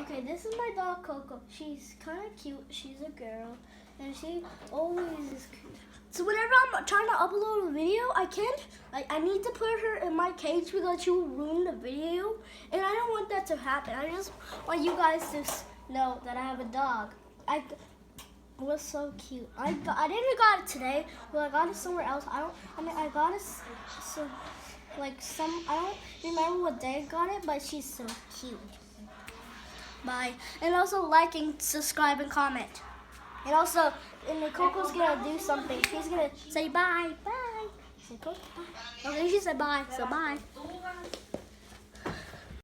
Okay, this is my dog Coco. She's kind of cute. She's a girl, and she always is cute. So whenever I'm trying to upload a video, I can't. I need to put her in my cage because she will ruin the video, and I don't want that to happen. I just want you guys to know that I have a dog. It was so cute. I didn't got it today, but I got it somewhere else. I got it I don't remember what day I got it, but she's so cute. Bye. And also like and subscribe and comment. And also, Coco's gonna do something. She's gonna say bye. Bye. Say Coco, bye. Okay, she said bye, so bye.